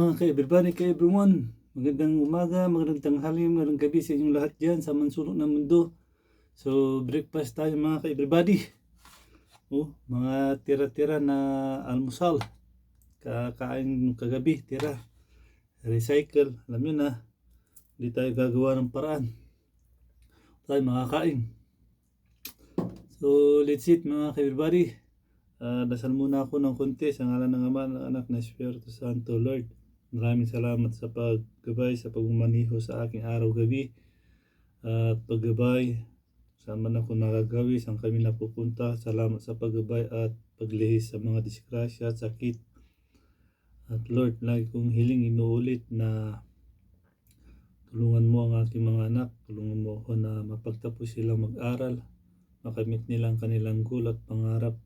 Mga ka-everybody, ka-everyone, magandang umaga, magandang tanghali, magandang gabi sa inyong lahat dyan sa mansulok ng mundo. So, breakfast tayo mga ka-everybody. Mga tira-tira na almusal. Kakain kagabi, tira. Recycle, alam nyo na. Hindi tayo gagawa ng paraan. Tayo makakain. So, let's eat mga ka-everybody. Dasal muna ako ng konti sa ngalan ng Ama, ng Anak, na Espiritu Santo. Lord, maraming salamat sa paggabay, sa pagmamaniho sa aking araw-gabi at paggabay sa man ako nakagawi, saan kami napupunta. Salamat sa paggabay at paglihis sa mga disgrasya at sakit. At Lord, lagi kong hiling inuulit na tulungan mo ang aking mga anak. Tulungan mo ako na mapagtapos silang mag-aral, makamit nilang kanilang goal at pangarap.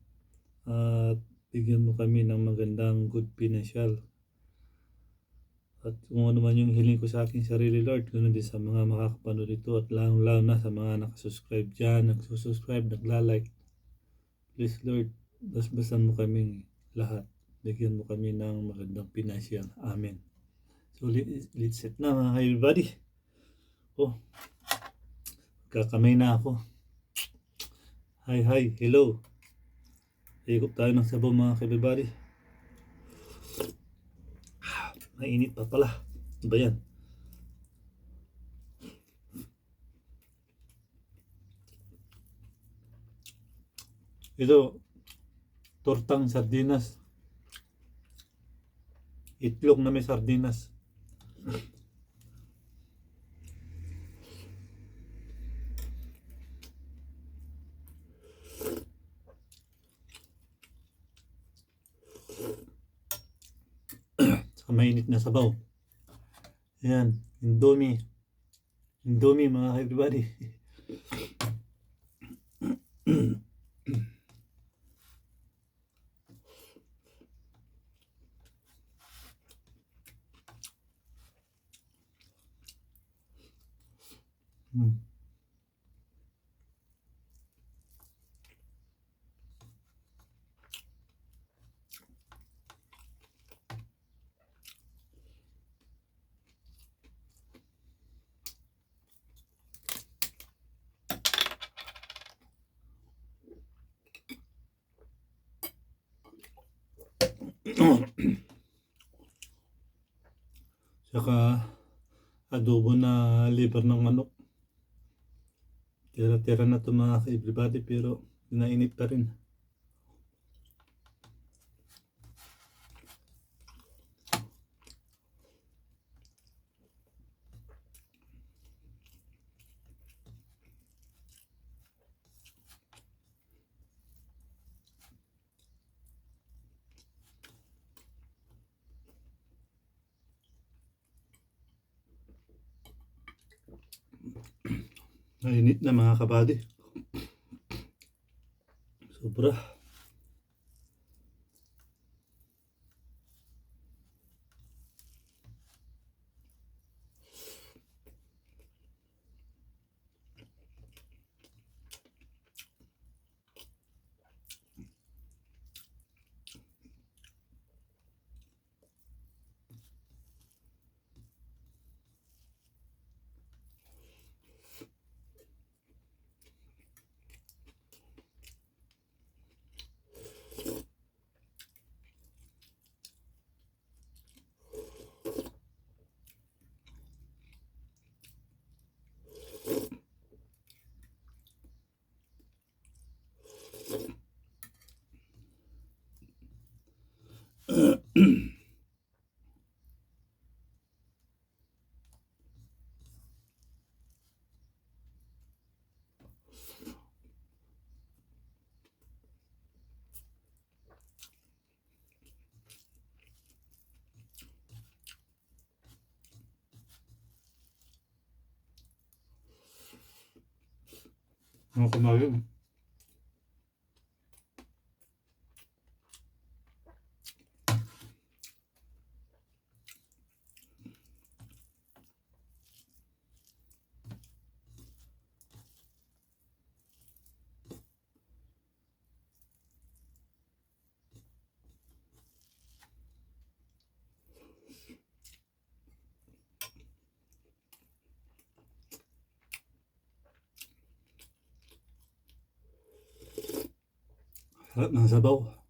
At bigyan mo kami ng magandang good financial. At kung ano man yung hiling ko sa aking sarili, Lord, ganoon din sa mga makakapanood ito at lalo na sa mga nakasubscribe dyan, nagsusubscribe, naglalike. Please Lord, basbasan mo kaming lahat. Bigyan mo kami ng magandang financial. Amen. So let's set na mga everybody. Kakamay na ako. Hi, hello. Ikot tayo ng sabaw mga everybody. Mainit pa pala. Diba yan? Ito, tortang sardinas. Itlog na may sardinas. Sa mainit na sabaw. Ayan, Indomie mga everybody. Saka adobo na liver ng manok. Tira-tira na ito mga everybody, pero pinainit pa rin. Mainit na mga kabady. Sobra. Mga kumain. Sarap ng sabaw.